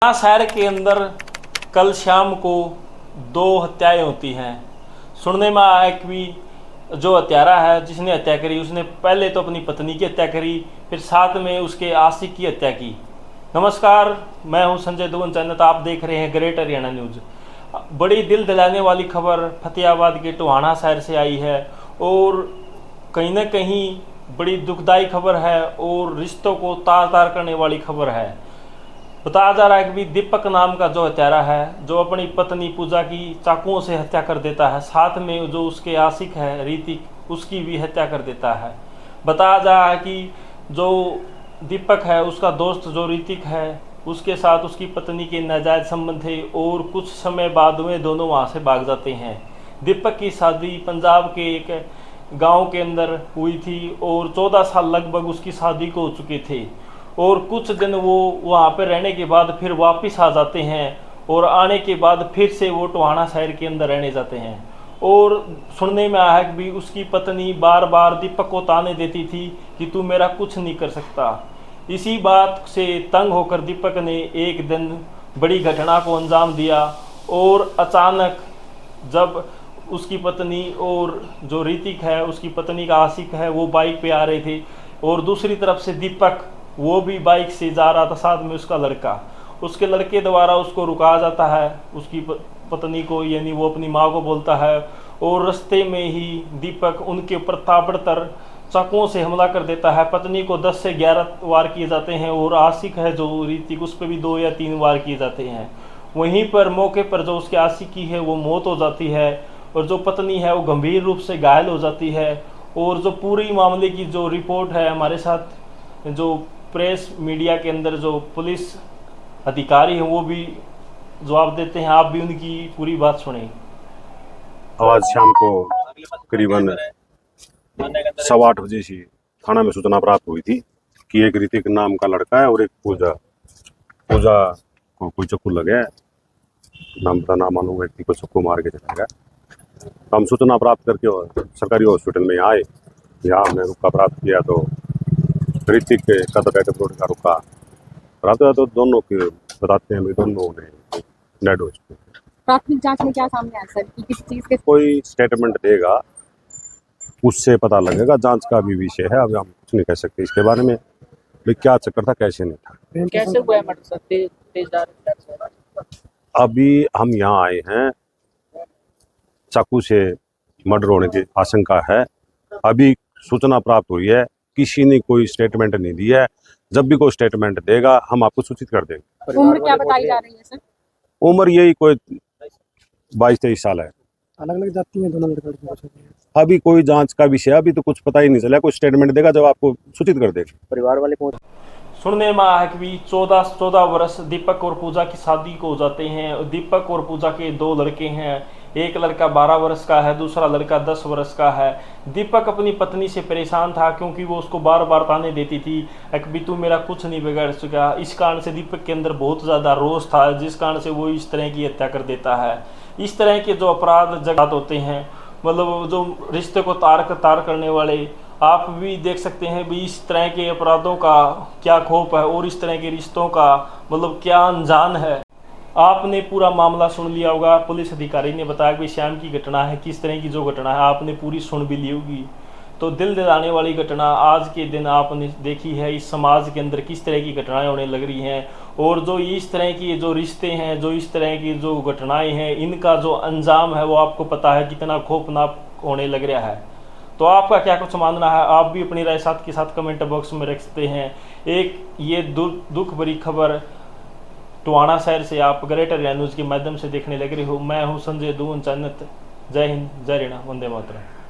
शहर के अंदर कल शाम को 2 हत्याएं होती हैं। सुनने में आया कि जो हत्यारा है, जिसने हत्या करी, उसने पहले तो अपनी पत्नी की हत्या करी, फिर साथ में उसके आशिक की हत्या की। नमस्कार, मैं हूं संजय दुवन चन्नत, आप देख रहे हैं ग्रेट हरियाणा न्यूज। बड़ी दिल दिलाने वाली खबर फतेहाबाद के टोहाना शहर से आई है और कहीं ना कहीं बड़ी दुखदाई खबर है और रिश्तों को तार तार करने वाली खबर है। बताया जा रहा है कि दीपक नाम का जो हत्यारा है, जो अपनी पत्नी पूजा की चाकुओं से हत्या कर देता है, साथ में जो उसके आशिक है ऋतिक, उसकी भी हत्या कर देता है। बताया जा रहा है कि जो दीपक है, उसका दोस्त जो ऋतिक है, उसके साथ उसकी पत्नी के नाजायज संबंध थे और कुछ समय बाद वे दोनों वहाँ से भाग जाते हैं। दीपक की शादी पंजाब के एक गांव के अंदर हुई थी और 14 साल लगभग उसकी शादी को हो चुके थे और कुछ दिन वो वहाँ पर रहने के बाद फिर वापस आ जाते हैं और आने के बाद फिर से वो टोहाना शहर के अंदर रहने जाते हैं। और सुनने में आया है कि भी उसकी पत्नी बार बार दीपक को ताने देती थी कि तू मेरा कुछ नहीं कर सकता। इसी बात से तंग होकर दीपक ने एक दिन बड़ी घटना को अंजाम दिया और अचानक जब उसकी पत्नी और जो ऋतिक है, उसकी पत्नी का आशिक है, वो बाइक पे आ रहे थे और दूसरी तरफ से दीपक वो भी बाइक से जा रहा था, साथ में उसका लड़का। उसके लड़के द्वारा उसको रुकाया जाता है, उसकी पत्नी को, यानी वो अपनी माँ को बोलता है और रास्ते में ही दीपक उनके ऊपर ताबड़तर चाकुओं से हमला कर देता है। पत्नी को 10 से 11 वार किए जाते हैं और आशिक है जो ऋतिक, उस पर भी 2 या 3 वार किए जाते हैं। वहीं पर मौके पर जो उसके आशिक की है वो मौत हो जाती है और जो पत्नी है वो गंभीर रूप से घायल हो जाती है। और जो पूरी मामले की जो रिपोर्ट है, हमारे साथ जो प्रेस मीडिया के अंदर जो पुलिस अधिकारी हैं वो भी जवाब देते हैं। आप भी उनकी पूरी बात सुने। आज शाम को करीबन 8:15 बजे से थाना में सूचना प्राप्त हुई थी कि एक ऋतिक नाम का लड़का है और एक पूजा को कोई चक्कू लगे, नाम पता ना मालूम व्यक्ति को चक्कू मार के चला गया। तो हम सूचना प्राप्त करके सरकारी हॉस्पिटल में आए। यहाँ हमने रुका प्राप्त किया तो ऋतिक का तो डेड बॉडी का रुका प्राप्त हुआ, तो दोनों के बताते हैं दोनों ने डेड हो चुके। प्राथमिक जांच में क्या सामने आया सर कि किस चीज के कोई स्टेटमेंट देगा उससे पता लगेगा, जांच का भी विषय है। अभी हम कुछ नहीं कह सकते इसके बारे में, भी क्या चक्कर था, कैसे नहीं था, कैसे हुआ है मर्डर सर? तेजदार अभी हम यहाँ आए हैं, चाकू से मर्डर होने की आशंका है। अभी सूचना प्राप्त हुई है, किसी ने कोई स्टेटमेंट नहीं दिया है। जब भी कोई स्टेटमेंट देगा हम आपको सूचित कर देंगे। उम्र क्या बताई जा रही है सर? उम्र यही कोई 22-23 साल है। अलग अलग जाति में दोनों लड़के। अभी कोई जांच का विषय, अभी तो कुछ पता ही नहीं चला। कोई स्टेटमेंट देगा जब आपको सूचित कर देंगे। परिवार वाले पहुंच सुनने में आया है कि 14 वर्ष दीपक और पूजा की शादी को हो जाते हैं। दीपक और पूजा के 2 लड़के हैं, एक लड़का 12 वर्ष का है, दूसरा लड़का 10 वर्ष का है। दीपक अपनी पत्नी से परेशान था क्योंकि वो उसको बार बार ताने देती थी कि तू मेरा कुछ नहीं बिगाड़ सका। इस कारण से दीपक के अंदर बहुत ज़्यादा रोष था, जिस कारण से वो इस तरह की हत्या कर देता है। इस तरह के जो अपराध जगत होते हैं, मतलब जो रिश्ते को तार करने वाले, आप भी देख सकते हैं भी इस तरह के अपराधों का क्या खौफ है और इस तरह के रिश्तों का मतलब क्या अनजान है। आपने पूरा मामला सुन लिया होगा। पुलिस अधिकारी ने बताया कि शाम की घटना है, किस तरह की जो घटना है आपने पूरी सुन भी ली होगी। तो दिल दिलाने वाली घटना आज के दिन आपने देखी है। इस समाज के अंदर किस तरह की घटनाएं होने लग रही हैं और जो इस तरह की जो रिश्ते हैं, जो इस तरह की जो घटनाएं हैं, इनका जो अंजाम है वो आपको पता है कितना खौफनाक होने लग रहा है। तो आपका क्या कुछ मानना है? आप भी अपनी राय साथ के साथ कमेंट बॉक्स में रख सकते हैं। एक ये दुख भरी खबर टोहाना शहर से आप ग्रेट हरियाणा न्यूज़ के माध्यम से देखने लग रही हो। मैं हूं संजय दुवन चन्नत। जय हिंद, जय हरियाणा, वंदे मातरम।